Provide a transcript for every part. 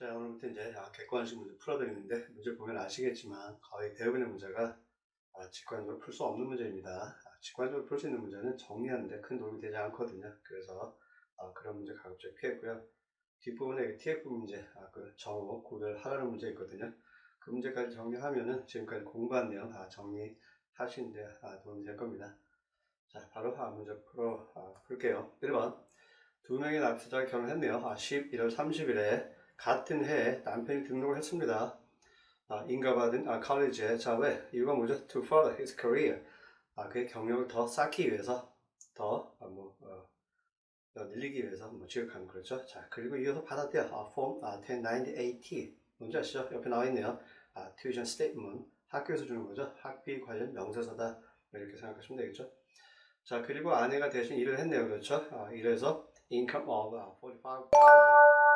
자, 오늘부터 이제 객관식 문제 풀어드리는데, 문제 보면 아시겠지만 거의 대부분의 문제가 직관적으로 풀 수 없는 문제입니다. 직관적으로 풀 수 있는 문제는 정리하는데 큰 도움이 되지 않거든요. 그래서 그런 문제 가급적 피했고요. 뒷부분에 TF 문제, 그 정오 구별하라는 문제 있거든요. 그 문제까지 정리하면은 지금까지 공부한 내용 정리하시는데 도움이 될 겁니다. 자, 바로 문제 풀게요. 1번. 두 명의 납세자가 결혼했네요. 11월 30일에 같은 해에 남편이 등록을 했습니다. 인가받은 컬리지에. 자, 왜? 이유가 뭐죠? To further his career. 그의 경력을 더 쌓기 위해서, 더 늘리기 위해서 지극한, 그렇죠? 자, 그리고 이어서 받았대요. Form 1098T. 뭔지 아시죠? 옆에 나와 있네요. tuition statement. 학교에서 주는 거죠. 학비 관련 명세서다. 이렇게 생각하시면 되겠죠? 자, 그리고 아내가 대신 일을 했네요. 그렇죠? 일해서 income of 45,000,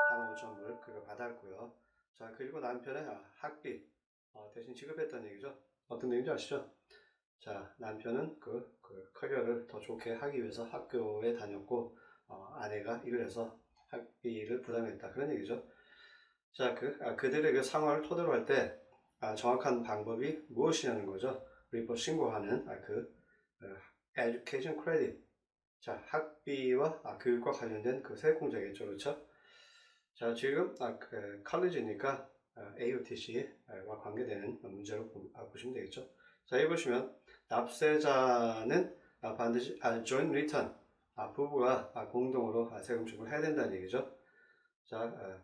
45,000불 그걸 받았고요. 자, 그리고 남편의 학비 대신 지급했다는 얘기죠. 어떤 내용인지 아시죠? 자, 남편은 그 커리어를 더 좋게 하기 위해서 학교에 다녔고 아내가 일을 해서 학비를 부담했다. 그런 얘기죠. 자, 그들의 그 상황을 토대로 할 때 정확한 방법이 무엇이냐는 거죠. 리포트 신고하는 education credit. 자, 학비와 교육과 관련된 그 세액공제겠죠. 그렇죠? 자, 지금 컬리지니까 AOTC와 관계되는 문제로 보시면 되겠죠. 자, 여기 보시면 납세자는 반드시 joint return, 부부가 공동으로 세금 주고를 해야 된다는 얘기죠. 자,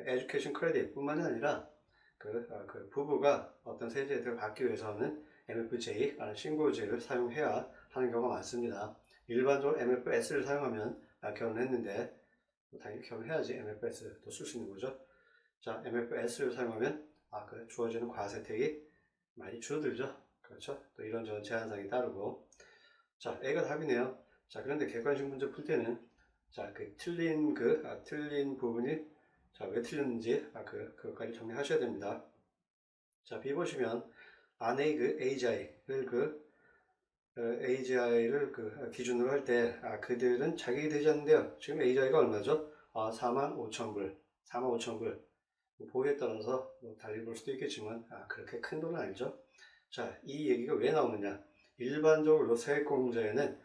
education credit 뿐만이 아니라 그 부부가 어떤 세제 혜택을 받기 위해서는 MFJ라는 신고제를 사용해야 하는 경우가 많습니다. 일반적으로 MFS를 사용하면 결혼했는데 당연히 결혼해야지 MFS도 쓸 수 있는 거죠. 자, MFS를 사용하면 주어지는 과세 혜택이 많이 줄어들죠. 그렇죠? 또 이런저런 제한사항이 따르고. 자, A가 답이네요. 자, 그런데 객관식 문제 풀 때는 틀린 부분이 왜 틀렸는지 그것까지 정리하셔야 됩니다. 자, B 보시면 아내의 AGI를 기준으로 할 때 그들은 자격이 되지 않는데요. 지금 AGI가 얼마죠? 45,000불. 45,000불. 보기에 따라서 달리 볼 수도 있겠지만 그렇게 큰 돈은 아니죠. 자, 이 얘기가 왜 나오느냐? 일반적으로 세액공제는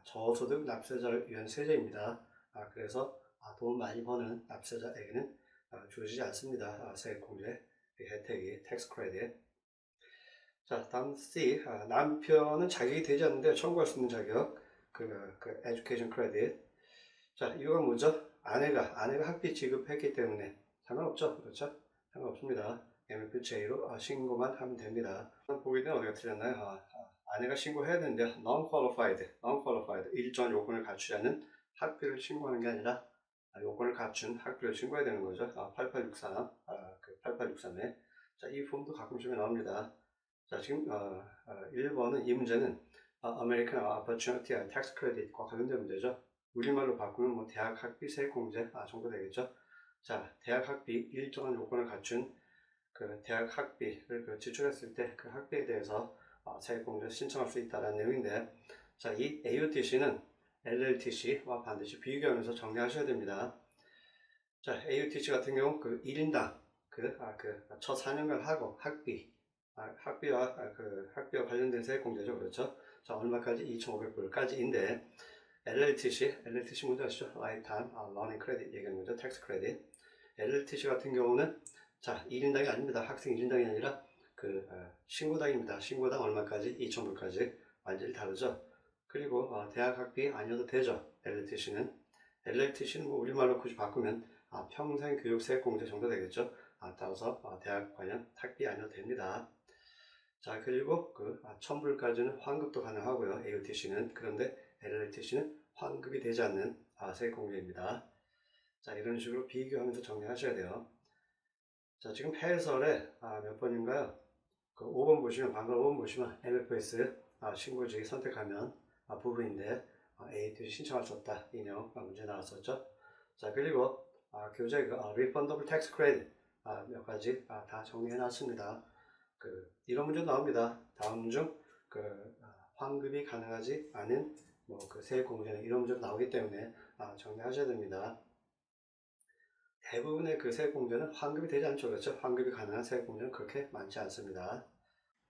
저소득 납세자를 위한 세제입니다. 그래서 돈 많이 버는 납세자에게는 주어지지 않습니다. 세액공제 혜택이 텍스 크레딧. 자, 다음 C. 남편은 자격이 되지 않는데 청구할 수 있는 자격, education credit. 자, 이유가 뭐죠? 아내가 학비 지급했기 때문에 상관없죠, 그렇죠? 상관없습니다. MFJ로 신고만 하면 됩니다. 보기 때문에 어디가 틀렸나요? 아내가 신고해야 되는데 non-qualified, 일정 요건을 갖추지 않은 학비를 신고하는 게 아니라 요건을 갖춘 학비를 신고해야 되는 거죠. 8863, 8863에. 자, 이 폼도 가끔씩에 나옵니다. 자, 지금 1번은 이 문제는 American Opportunity Tax Credit과 관련된 문제죠. 우리말로 바꾸면 대학 학비 세액공제 정도 되겠죠. 자, 대학 학비 일정한 요건을 갖춘 대학 학비를 지출했을 때 그 학비에 대해서 세액공제 신청할 수 있다는 내용인데, 자, 이 AOTC는 LLTC와 반드시 비교하면서 정리하셔야 됩니다. 자, AOTC 같은 경우 1인당 첫 4년간 하고 학비와 관련된 세액공제죠. 그렇죠? 자, 얼마까지? 2,500불까지인데, LLTC 뭔지 아시죠? Lifetime Learning Credit 얘기하는 거죠. Tax Credit. LLTC 같은 경우는 1인당이 아닙니다. 학생 1인당이 아니라 신고당입니다. 신고당 얼마까지? 2,000불까지. 완전히 다르죠. 그리고 대학 학비 아니어도 되죠. LLTC는 우리말로 굳이 바꾸면 평생 교육 세액공제 정도 되겠죠. 따라서 대학 관련 학비 아니어도 됩니다. 자, 그리고 1,000불까지는 환급도 가능하고요. AOTC는. 그런데 LLTC는 환급이 되지 않는 세액공제입니다. 자, 이런 식으로 비교하면서 정리하셔야 돼요. 자, 지금 해설에 몇 번인가요? 5번 보시면, 방금 5번 보시면 MFS 신고지기 선택하면 부부인데 AOTC 신청할 수 없다. 이 내용 문제 나왔었죠. 자, 그리고 교재 Refundable Tax Credit 몇 가지 다 정리해 놨습니다. 이런 문제 나옵니다. 다음 중 환급이 가능하지 않은 세액공제는 이런 문제가 나오기 때문에 정리하셔야 됩니다. 대부분의 그 세액공제는 환급이 되지 않죠. 그렇죠? 환급이 가능한 세액공제는 그렇게 많지 않습니다.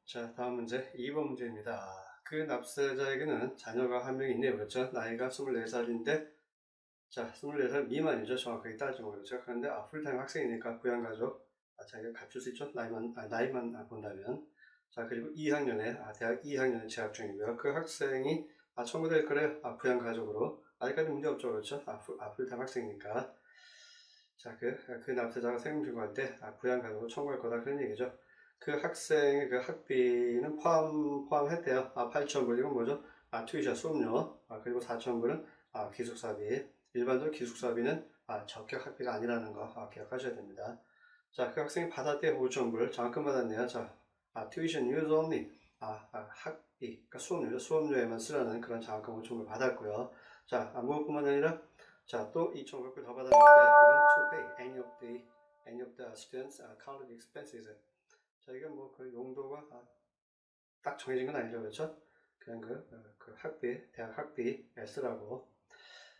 자, 다음 문제 2번 문제입니다. 그 납세자에게는 자녀가 한 명 있네요. 그렇죠? 나이가 24살인데 자, 24살 미만이죠. 정확하게 따지면 그렇죠. 그런데 풀타임 학생이니까 부양가족 자기가 갖출 수 있죠. 나이만 본다면. 자, 그리고 2학년에 대학 2학년에 재학 중이고요. 그 학생이 청구될 거래요. 부양가족으로. 아직까지 문제 없죠. 그렇죠? 풀타임 학생이니까. 자, 그 납세자가 세금 신고할 때 부양가족으로 청구할 거다. 그런 얘기죠. 그 학생의 그 학비는 포함했대요. 8,000불. 이건 뭐죠? 튜이션 수업료. 그리고 4,000불은 기숙사비. 일반적으로 기숙사비는 적격 학비가 아니라는 거 기억하셔야 됩니다. 자, 그 학생이 받았대요. 5,000불. 장학금 받았네요. 자, tuition use only. 학비, 그러니까 수업료죠. 수업료에만 쓰라는 그런 장학금 5,000불 받았고요. 자, 무엇뿐만 아니라 자, 또 2,500불 더 받았는데 이건 to pay any of the students college expenses. 자, 이건 뭐 그 용도가 딱 정해진 건 아니죠. 그렇죠? 그냥 그 학비, 대학 학비에 쓰라고.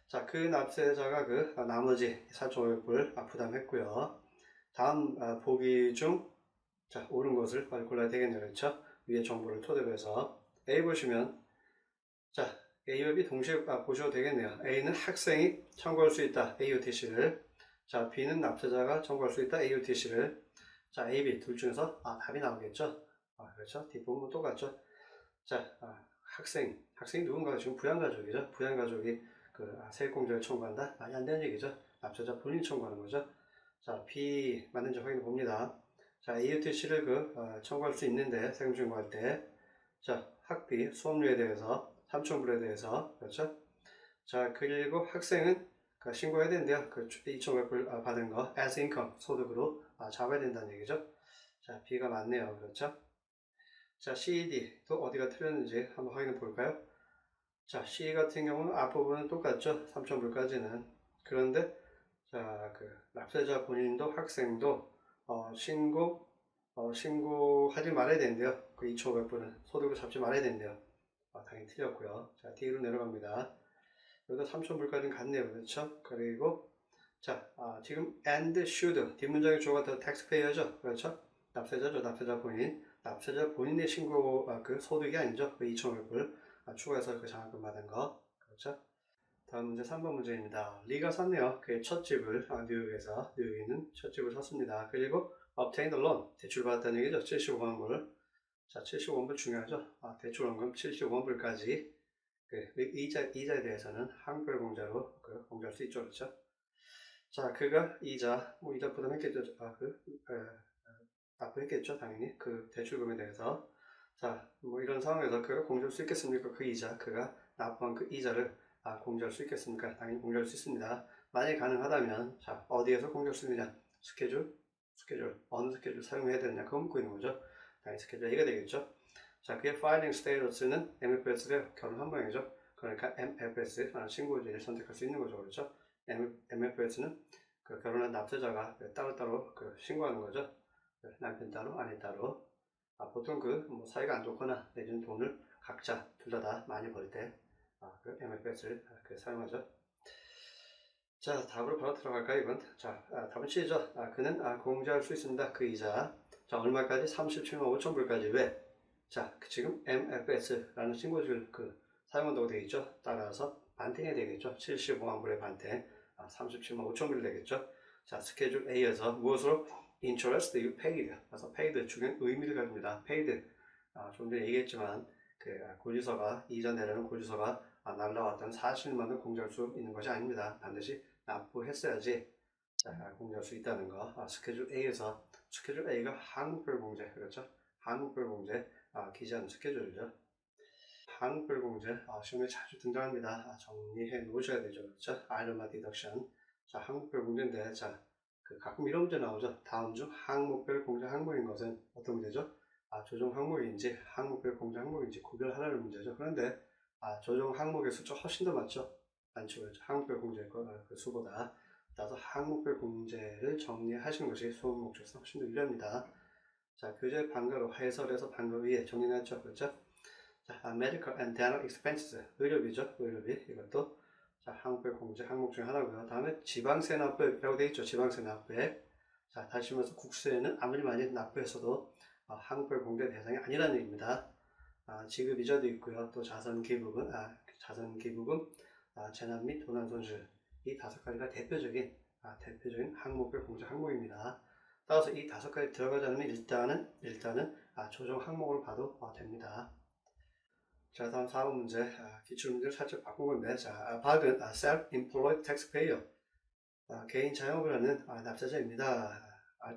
자, 그 납세자가 그 나머지 4,500불 부담했고요. 다음 보기 중 자, 옳은 것을 빨리 골라야 되겠네요. 그렇죠? 위에 정보를 토대로 해서 A 보시면 자, A와 B 동시에 보셔도 되겠네요. A는 학생이 청구할 수 있다. AUTC를. 자, B는 납세자가 청구할 수 있다. AUTC를. 자, A, B 둘 중에서 답이 나오겠죠? 그렇죠? 뒷부분 똑같죠? 자, 학생이 누군가 지금 부양가족이죠? 부양가족이 세액공제를 청구한다? 말이 안 되는 얘기죠? 납세자 본인이 청구하는 거죠? 자, B 맞는지 확인해 봅니다. 자, AUTC를 청구할 수 있는데 세금 신고할 때 자, 학비, 수업료에 대해서 3,000불에 대해서 그렇죠? 자, 그리고 학생은 신고해야 되는데요. 2,500불 받은 거 as income 소득으로 잡아야 된다는 얘기죠. 자, B가 맞네요. 그렇죠? 자, C, D도 어디가 틀렸는지 한번 확인해 볼까요? 자, C 같은 경우는 앞부분은 똑같죠. 3,000불까지는. 그런데 자, 납세자 본인도 학생도 신고하지 말아야 되는데요. 2,500불은 소득으로 잡지 말아야 되는데요. 당연히 틀렸고요. 자, D로 내려갑니다. 여기도 3,000불까지는 갔네요. 그렇죠? 그리고 자, 지금 and should 뒷문장의 주어가 더 taxpayer죠. 그렇죠? 납세자죠. 납세자 본인. 납세자 본인의 신고 그 소득이 아니죠. 그 2,500불 추가해서 그 장학금 받은 거. 그렇죠? 다음 문제 3번 문제입니다. 리가 샀네요. 그 첫 집을 뉴욕에 있는 첫 집을 샀습니다. 그리고 obtain the loan 대출받았다는 얘기죠. 75만 불. 자, 75만 불 중요하죠. 대출원금 75만 불까지 이자에 대해서는 한국별 공제로 공제할 수 있죠. 그렇죠? 자, 그가 이자 부담했겠죠. 납부했겠죠. 당연히 그 대출금에 대해서. 자, 이런 상황에서 그가 공제할 수 있겠습니까? 그 이자, 그가 납부한 그 이자를 공제할 수 있겠습니까? 당연히 공제할 수 있습니다. 만약에 가능하다면 자, 어디에서 공제할 수 있느냐? 스케줄, 어느 스케줄 사용해야 되느냐? 그거 묻고 있는 거죠. 당연히 스케줄 A가 되겠죠. 자, 그의 파일링 스테이터스는 MFS가 결혼한 모양이죠. 그러니까 MFS 신고지를 선택할 수 있는 거죠. 그렇죠? MFS는 결혼한 납세자가 따로따로 신고하는 거죠. 남편 따로, 아내 따로. 보통 사이가 안 좋거나 내지는 돈을 각자 둘 다 많이 벌 때 MFS를 사용하죠. 자, 답으로 바로 들어갈까요, 이건? 자, 답은 C죠. 그는 공제할 수 있습니다. 그 이자. 자, 얼마까지? 37만 5천 불까지. 왜? 자, 지금 MFS라는 신고지를 사용한다고 되어 있죠. 따라서 반탱이 되겠죠. 75만 불의 반탱. 37만 5천 불이 되겠죠. 자, 스케줄 A에서 무엇으로? interest you paid. 그래서 paid 중에 의미를 가집니다. paid. 좀 전에 얘기했지만 고지서가 이자 내라는 고지서가 날라왔다는 사실만을 공제할 수 있는 것이 아닙니다. 반드시 납부했어야지 공제할 수 있다는 거. 스케줄 A에서 스케줄 A가 한국별 공제 그렇죠? 한국별 공제 기재하는 스케줄이죠. 한국별 공제 시험에 자주 등장합니다. 정리해 놓으셔야 되죠. 그렇죠? 아이러마 디덕션. 자, 한국별 공제인데 자, 가끔 이런 문제 나오죠. 다음 중 항목별 공제 항목인 것은 어떤 문제죠? 조정 항목인지 항목별 공제 항목인지 구별하라는 문제죠. 그런데 조정 항목의 숫자 훨씬 더 많죠. 많죠. 그렇죠? 항목별 공제 그 수보다. 따라서 항목별 공제를 정리하시는 것이 수업 목적에서 훨씬 더 유리합니다. 자, 교재 방가로 해설해서 방가 위에 정리했죠. 그렇죠? 자, medical and dental expenses 의료비죠. 의료비 이것도 자, 항목별 공제 항목 중에 하나고요. 다음에 지방세 납부액이라고 되어 있죠. 지방세 납부액. 자, 다시 말해서 국세는 아무리 많이 납부했어도 항목별 공제 대상이 아니라는 얘기입니다. 지급 이자도 있고요. 또 자선 기부금, 재난 및 도난 손실, 이 5가지가 대표적인 항목별 공제 항목입니다. 따라서 이 5가지 들어가지 않으면 일단은 조정 항목으로 봐도 됩니다. 자, 다음 4번 문제, 기출문제를 살짝 바꾼 건데, 자, 박은 self-employed taxpayer, 개인 자영업을 하는 납세자입니다.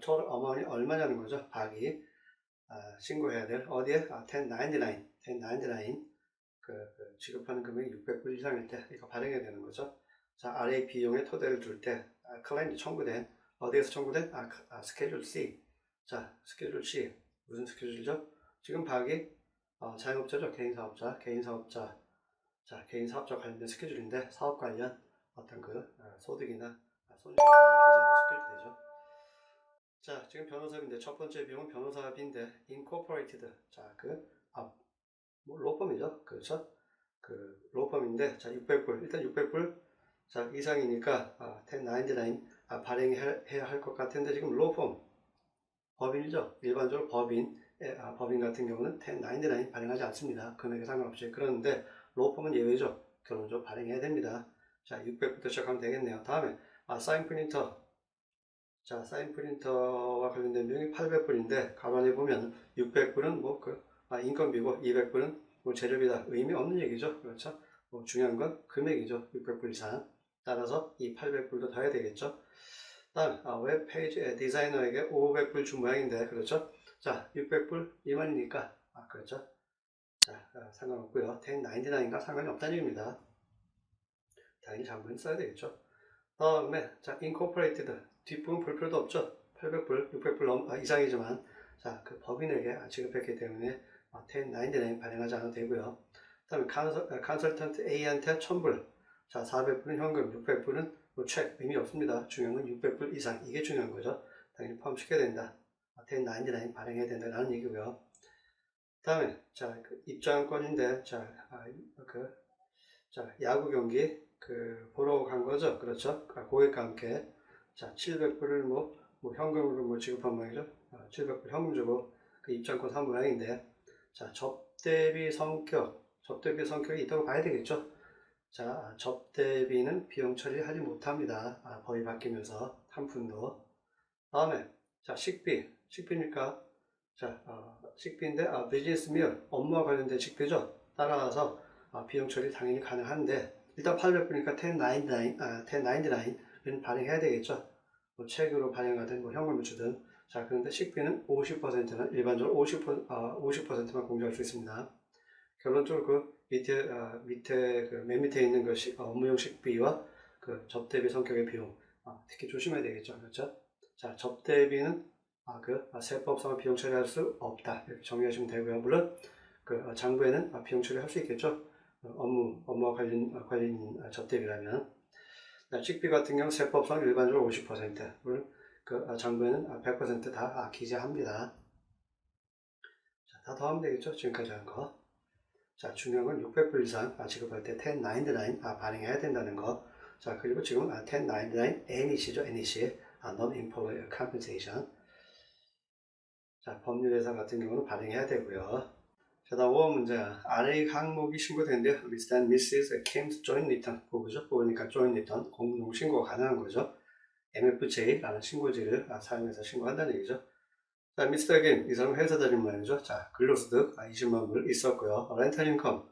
total amount이 얼마냐는 거죠. 박이 신고해야 될 어디에? 1099 지급하는 금액이 600불 이상일 때 이거 발행해야 되는 거죠. 자, RA 비용의 토대를 둘 때 클레임이 청구된 어디에서 청구된? 스케줄 C. 자, 스케줄 C 무슨 스케줄이죠? 지금 박이 자영업자죠. 개인사업자. 자, 개인사업자 관련된 스케줄인데 사업 관련 어떤 소득이나 손실 기재하는 스케줄이 되죠. 자, 지금 변호사인데 첫 번째 비용은 변호사비인데 incorporated. 자, 로펌이죠. 그렇죠? 로펌인데 자, 600불. 일단 600불. 자, 이상이니까 1099 발행해야 할 것 같은데 지금 로펌 법인이죠. 일반적으로 법인 같은 경우는 1099 발행하지 않습니다. 금액에 상관없이. 그런데 로펌은 예외죠. 결론적으로 발행해야 됩니다. 자, 600부터 시작하면 되겠네요. 다음에 사인 프린터. 자, 사인 프린터와 관련된 비용이 800불인데 가로 안에 보면 600불은 인건비고 200불은 재료비다. 의미 없는 얘기죠. 그렇죠? 중요한 건 금액이죠. 600불 이상. 따라서 이 800불도 더 해야 되겠죠. 다음 웹페이지 디자이너에게 500불 준 모양인데 그렇죠? 자, 600불 미만이니까 그렇죠? 자, 상관없고요. 1099인가 상관이 없다는 얘기입니다. 당연히 장부는 써야 되겠죠. 다음에 자, incorporated 뒷부분 볼 필요도 없죠. 800불, 600불 이상이지만 자, 법인에게 지급했기 때문에 1099 발행하지 않아도 되고요. 다음에 컨설턴트 A한테 1000불. 자, 400불은 현금, 600불은 책 의미 없습니다. 중요한 건 600불 이상. 이게 중요한 거죠. 당연히 포함시켜야 된다. 1099 발행해야 된다는 얘기고요. 다음에 자, 입장권인데 자, 야구 경기 보러 간 거죠. 그렇죠? 고객과 함께 자, 700불을 현금으로 지급한 모양이죠. 700불 현금 주고 입장권 산 모양인데 자, 접대비 성격이 있다고 봐야 되겠죠. 자, 접대비는 비용 처리하지 못합니다. 법이 바뀌면서 한 푼도. 다음에 자, 식비니까 자, 식비인데 비즈니스 밀 업무와 관련된 식비죠. 따라서 비용 처리 당연히 가능한데 일단 800불이니까 1099는 발행해야 되겠죠. 책으로 발행하든 현금을 주든. 자, 그런데 식비는 50%는 일반적으로 50%만 공제할 수 있습니다. 결론적으로 맨 밑에 있는 업무용 식비와 접대비 성격의 비용 특히 조심해야 되겠죠. 그렇죠? 자, 접대비는 세법상의 비용 처리할 수 없다. 이렇게 정리하시면 되고요. 물론 장부에는 비용 처리할 수 있겠죠. 업무와 관련 접대비라면. 식비 같은 경우 세법상 일반적으로 50%. 물론 장부에는 100% 기재합니다. 자, 다 더하면 되겠죠. 지금까지 한 거. 자, 중요한 건 600불 이상 지급할 때 1099 발행해야 된다는 거. 자, 그리고 지금 1099 NEC죠. NEC Non-Employer Compensation. 자, 법률 회사 같은 경우는 발행해야 되고요. 자, 다음 5번 문제. 아래 항목이 신고되는데요. Mr. and Mrs. Kim's Joint Return. 보니까 Joint Return 공동 신고가 가능한 거죠. MFJ라는 신고지를 사용해서 신고한다는 얘기죠. 자, 미스터 김, 이 사람은 회사 다닌 모양이죠. 자, 근로소득 20만 불 있었고요. 렌탈 인컴.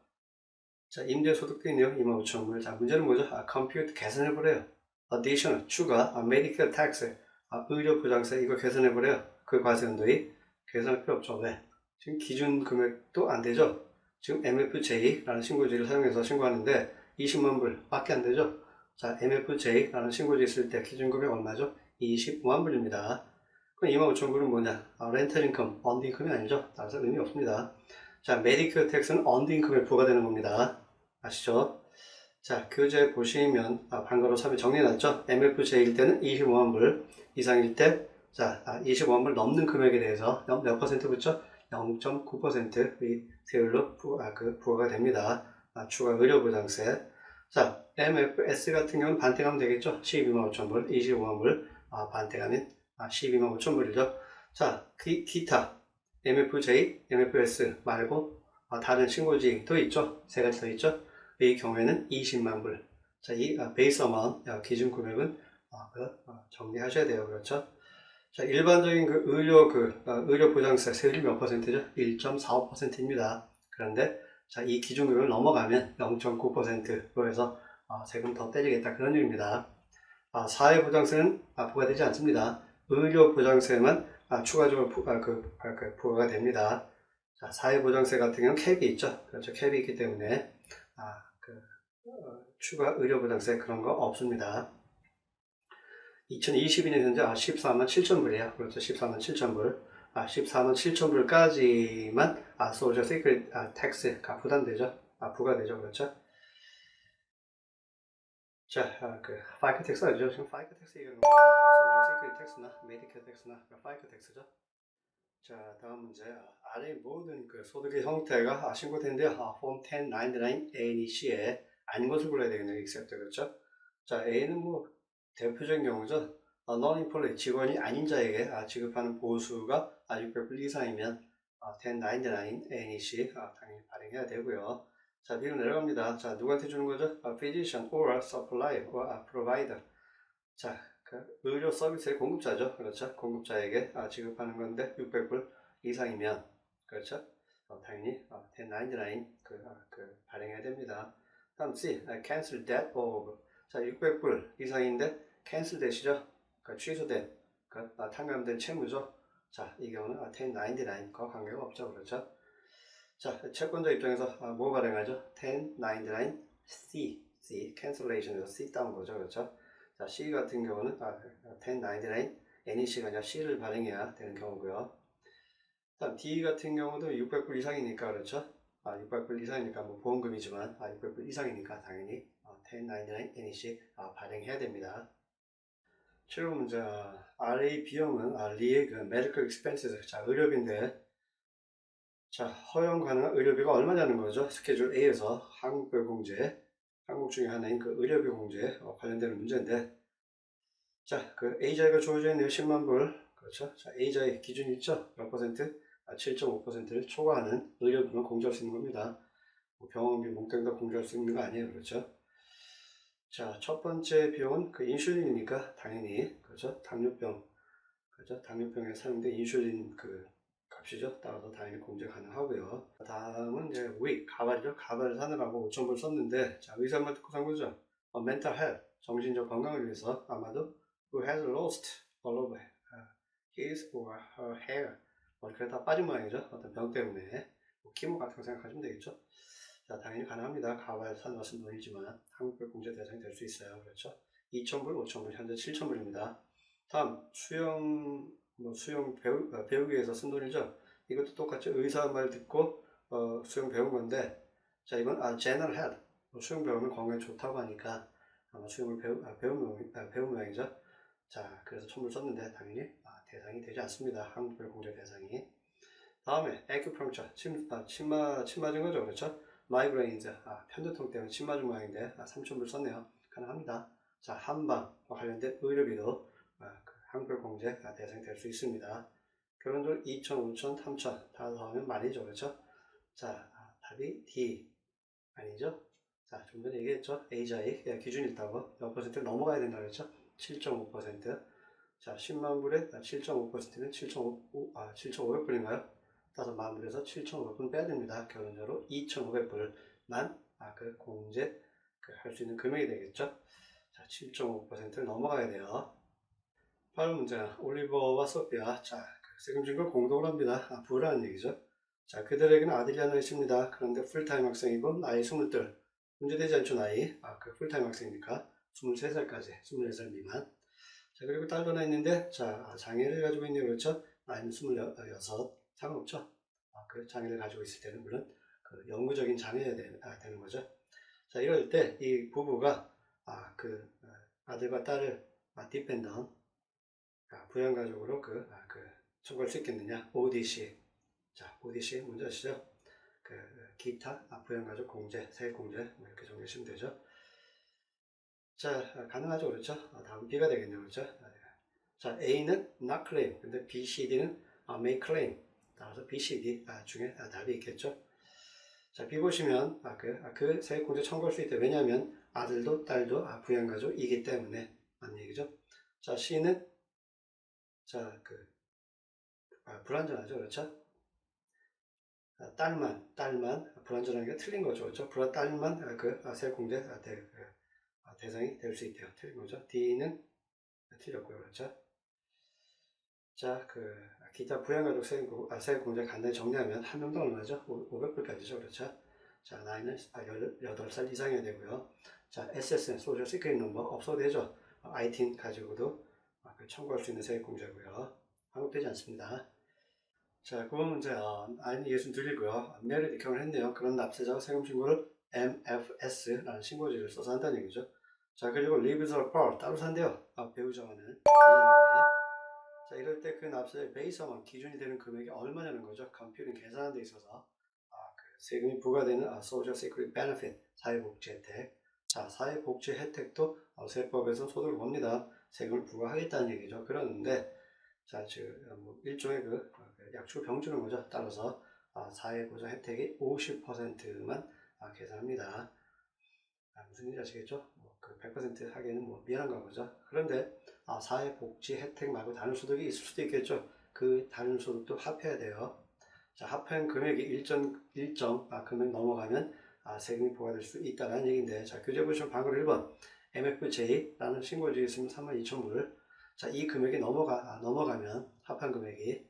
자, 임대소득도 있네요. 25,000불. 자, 문제는 뭐죠? 컴퓨트 계산해보래요. additional, 추가, medical tax, 의료보장세 이거 계산해보래요. 그 과세연도의 계산할 필요 없죠. 왜? 지금 기준 금액도 안 되죠. 지금 MFJ라는 신고지를 사용해서 신고하는데 20만 불 밖에 안 되죠. 자, MFJ라는 신고지 있을 때 기준 금액 얼마죠? 25만 불입니다. 그럼 25,000불은 뭐냐? 렌탈 인컴, 언드 인컴이 아니죠. 따라서 의미 없습니다. 자, 메디컬 텍스는 언드 인컴에 부과되는 겁니다. 아시죠? 자, 교재 보시면 방과로 3에 정리해놨죠? MFJ일 때는 25만 불 이상일 때, 자, 25만 불 넘는 금액에 대해서 몇 퍼센트 붙죠? 0.9%의 세율로 부과가 됩니다. 추가 의료보장세. 자, MFS 같은 경우는 반대가면 되겠죠. 12만 5천 불, 25만 불, 반대가면 12만 5천 불이죠. 자, 기타, MFJ, MFS 말고 다른 신고지도 있죠. 세 가지 더 있죠. 이 경우에는 20만 불. 자, 이 베이스 어마운트, 기준 금액은 정리하셔야 돼요. 그렇죠? 자, 일반적인 의료 보장세 세율이 몇 퍼센트죠? 1.45%입니다. 그런데 자, 이 기준금을 넘어가면 0.9%로 해서 세금 더 때리겠다 그런 의미입니다. 사회보장세는 부과되지 않습니다. 의료보장세만 추가적으로 부과가 됩니다. 자, 사회보장세 같은 경우는 캡이 있죠. 그렇죠. 캡이 있기 때문에 추가 의료보장세 그런 거 없습니다. 2022년 현재 14만 7천 불이에요. 그렇죠. 14만 7천 불. 14만 7천 불까지만 소셜 시크릿 텍스가 부담되죠. 부과되죠. 그렇죠. 자, 파이크 텍스 알죠? 지금 파이크 텍스 얘기하는 겁니다. 소셜 시크릿 텍스나 메디케어 텍스나 파이크 텍스죠. 자, 다음 문제. 아래 모든 소득의 형태가 신고된데요. 폼 1099 A, C에 아닌 것을 골라야 되겠네요. except 그렇죠. 자, A는 대표적인 경우죠. non-employee 직원이 아닌 자에게 지급하는 보수가 600불 이상이면 1099 ANEC 당연히 발행해야 되고요. 자, B로 내려갑니다. 자, 누구한테 주는 거죠? physician or supplier or provider. 자, 의료 서비스의 공급자죠. 그렇죠. 공급자에게 지급하는 건데 600불 이상이면 그렇죠. 당연히 1099 발행해야 됩니다. 다음 C, cancel debt of. 자, 600불 이상인데 cancel de시죠. 취소된, 탕감된 채무죠. 자, 이 경우는 1099과 관계가 없죠. 그렇죠. 자, 채권자 입장에서 뭐 발행하죠? 1099 C, cancellation에서 C 따온 거죠. 그렇죠. 자, C 같은 경우는 1099 NEC가 아니라 C를 발행해야 되는 경우고요. 다음 D 같은 경우도 600불 이상이니까 그렇죠. 600불 이상이니까 보험금이지만 600불 이상이니까 당연히 1099 NEC 발행해야 됩니다. 7번 문제. RA 비용은 리의 medical expenses. 자, 의료비인데 자, 허용 가능한 의료비가 얼마냐는 거죠. 스케줄 A에서 한국별 공제, 항목 중에 하나인 의료비 공제 관련되는 문제인데 자, A자리가 주어져 있네요. 10만 불. 그렇죠. 자, A자리 기준 있죠? 몇 퍼센트? 7.5%를 초과하는 의료비만 공제할 수 있는 겁니다. 병원비 몽땅 다 공제할 수 있는 거 아니에요. 그렇죠. 자, 첫 번째 비용은 인슐린이니까 당연히 그렇죠. 당뇨병, 그렇죠. 당뇨병에 사용된 인슐린 값이죠. 따라서 당연히 공제 가능하고요. 다음은 이제 가발이죠. 가발을 사느라고 5,000불 썼는데 자, 의사 말 듣고 산 거죠. mental health, 정신적 건강을 위해서 아마도 who has lost all of his or her hair 머리카락 다 빠진 모양이죠. 어떤 병 때문에 키모 같은 거 생각하시면 되겠죠. 자, 당연히 가능합니다. 가발 사놓았은 돈이지만 한국별 공제 대상이 될 수 있어요. 그렇죠. 2,000불, 5,000불, 현재 7,000불입니다. 다음 수영 배우기 위해서 쓴 돈이죠. 이것도 똑같이 의사 말 듣고 수영 배운 건데 자, 이건 general head 수영 배우면 건강에 좋다고 하니까 수영을 배운 모양이죠. 자, 그래서 1,000불 썼는데 당연히 대상이 되지 않습니다. 한국별 공제 대상이. 다음에 acupuncture 침 맞은 거죠. 그렇죠. 마이그레인즈 편두통 때문에 침 맞은 모양인데 3,000불 썼네요. 가능합니다. 자, 한방 관련된 의료비도 한국별 공제 대상이 될 수 있습니다. 결론적으로 2,000, 5,000, 3,000 다 더하면 많이죠. 그렇죠. 자, 답이 D 아니죠. 자, 좀 전에 얘기했죠. A자의 기준이 있다고 몇 퍼센트를 넘어가야 된다고 그랬죠. 7.5%. 자, 10만 불에 7.5%는 7,500불인가요? 5만 불에서 7,500불 빼야 됩니다. 결론적으로 2,500불만 공제 할 수 있는 금액이 되겠죠. 자, 7.5%를 넘어가야 돼요. 8번 문제. 올리버와 소피아. 자, 세금 증거 공동을 합니다. 부라는 얘기죠. 자, 그들에게는 아들이 하나 있습니다. 그런데 풀타임 학생이고 나이 22. 문제되지 않죠, 나이. 풀타임 학생이니까 23살까지, 24살 미만. 자, 그리고 딸도 하나 있는데, 자, 장애를 가지고 있네요. 그렇죠? 나이는 26. 상관없죠? 장애를 가지고 있을 때는 물론 영구적인 장애가 되는 거죠. 자, 이럴 때 이 부부가 아들과 딸을 디펜던 부양가족으로 청구할 수 있겠느냐? ODC. 자, ODC 문제 아시죠? 기타 부양가족 공제, 세액 공제 이렇게 정리하시면 되죠. 자, 가능하죠. 그렇죠? 다음 B가 되겠네요. 그렇죠? 자, A는 not claim. 근데 B, C, D는 may claim. 따라서 B, C, D 중에 답이 있겠죠. 자, B 보시면 그 세액공제 청구할 수 있다. 왜냐하면 아들도 딸도 부양가족이기 때문에 맞는 얘기죠. 자, C는 자, 불완전하죠. 그렇죠? 딸만 불완전한 게 틀린 거죠. 그렇죠? 딸만 세액공제 대상이 될 수 있대요. 틀린 거죠. D는 틀렸고요. 그렇죠? 자, 기타 부양가족 세액공제 간단히 정리하면 한 명당 얼마죠? 500불까지죠. 그렇죠? 자, 나이는 18살 이상이어야 되고요. 자, SSN, 소셜 시크릿 넘버 없어도 되죠. ITIN 가지고도 청구할 수 있는 세액공제고요. 한국되지 않습니다. 자, 9번 문제, 아이는 62이고요. 메리트 결혼을 했네요. 그런 납세자가 세금 신고를 MFS라는 신고지를 써서 한다는 얘기죠. 자, 그리고 lives apart, 따로 산대요. 배우자와는. 자, 이럴 때 그 납세의 베이스만 기준이 되는 금액이 얼마냐는 거죠. 컴퓨팅 계산하는 데 있어서 세금이 부과되는 Social Security Benefit, 사회복지 혜택. 자, 사회복지 혜택도 세법에서 소득을 봅니다. 세금을 부과하겠다는 얘기죠. 그러는데 자, 일종의 약축을 병주는 거죠. 따라서 사회보장 혜택이 50%만 계산합니다. 무슨 일인지 아시겠죠? 100% 하기에는 미안한가 보죠. 그런데 사회복지 혜택 말고 다른 소득이 있을 수도 있겠죠. 그 다른 소득도 합해야 돼요. 자, 합한 금액이 일정 금액 넘어가면 세금이 부과될 수 있다는 얘기인데, 자, 교재 보시면 방금 1번 MFJ라는 신고지에 있으면 32,000불. 자, 이 금액이 넘어가면 합한 금액이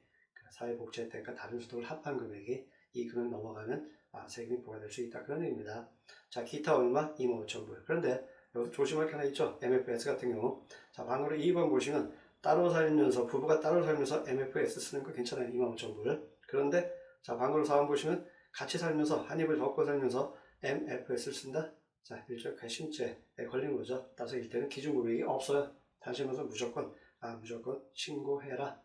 사회복지 혜택과 다른 소득을 합한 금액이 이 금액 넘어가면 세금이 부과될 수 있다. 그런 얘기입니다. 자, 기타 얼마? 25,000불. 그런데 여기서 조심할 게 하나 있죠. MFS 같은 경우. 자, 방금 2번 보시면 따로 살면서, 부부가 따로 살면서 MFS 쓰는 거 괜찮아요. 25,000불. 그런데 자, 방금 4번 보시면 같이 살면서 한 입을 덮고 살면서 MFS를 쓴다. 자, 일종의 괘씸죄에 걸린 거죠. 따라서 이때는 기준금액이 없어요. 다시 말해서 무조건 신고해라.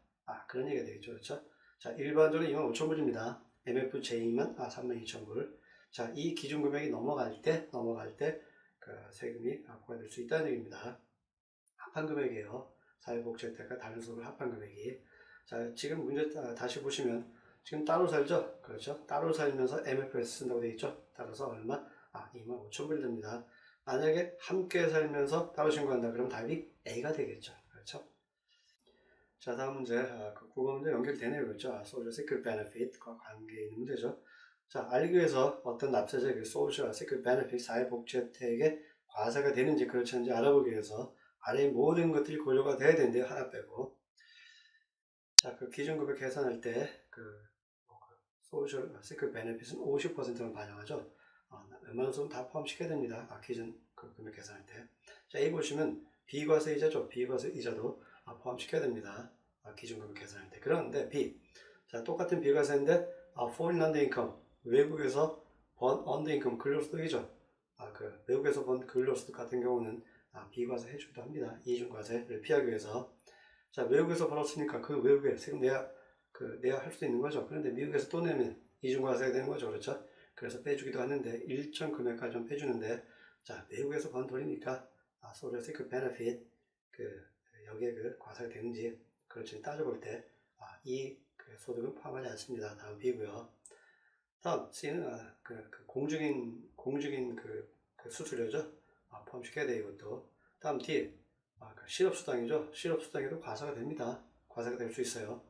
그런 얘기가 되겠죠. 그렇죠? 자, 일반적으로 25,000불입니다. MFJ만 32,000불. 자, 이 기준금액이 넘어갈 때 세금이 부과될 수 있다는 얘기입니다. 합한 금액이에요. 사회복지 혜택과 다른 소득을 합한 금액이. 자, 지금 문제 다시 보시면 지금 따로 살죠? 그렇죠? 따로 살면서 MFS 쓴다고 되어 있죠? 따라서 얼마? 25,000불이 됩니다. 만약에 함께 살면서 따로 신고한다 그러면 답이 A가 되겠죠. 그렇죠? 자, 다음 문제. 9번 문제 연결되네요. 그렇죠? Social Security Benefit과 관계 있는 문제죠. 자, 알기 위해서 어떤 납세자의 Social Security Benefit, 사회복지 혜택에 과세가 되는지 그렇지 않은지 알아보기 위해서 아래 모든 것들이 고려가 돼야 되는데요. 하나 빼고. 자, 기준급여 계산할 때 Social Security Benefit은 50%만 반영하죠. 웬만한 수는 다 포함시켜야 됩니다. 기준 금액 계산할 때. 자, A 보시면 비과세 이자죠. 비과세 이자도 포함시켜야 됩니다. 기준금액 계산할 때. 그런데 B. 자, 똑같은 비과세인데 Foreign Underincome, 외국에서 번 Underincome 근로소득이죠. 외국에서 번 근로소득 같은 경우는 비과세 해주기도 합니다. 이중과세를 피하기 위해서. 자, 외국에서 벌었으니까 그 외국에 세금 내야 할 수도 있는 거죠. 그런데 미국에서 또 내면 이중과세가 되는 거죠. 그렇죠? 그래서 빼주기도 하는데 일정 금액까지 빼주는데, 자, 외국에서 번 돈이니까 Social Security Benefit 여기에 과세가 되는지 그렇지 따져볼 때 이 소득은 포함하지 않습니다. 다음 B고요. 다음 C는 공중인 수수료죠. 포함시켜야 돼 이것도. 다음 D. 실업수당이죠. 실업수당에도 과세가 됩니다. 과세가 될 수 있어요.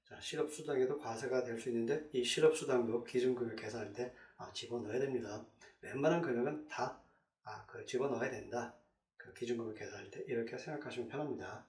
자, 실업수당에도 과세가 될 수 있는데 이 실업수당도 기준금액 계산할 때 집어넣어야 됩니다. 웬만한 금액은 다 집어넣어야 된다. 기준금액 계산할 때 이렇게 생각하시면 편합니다.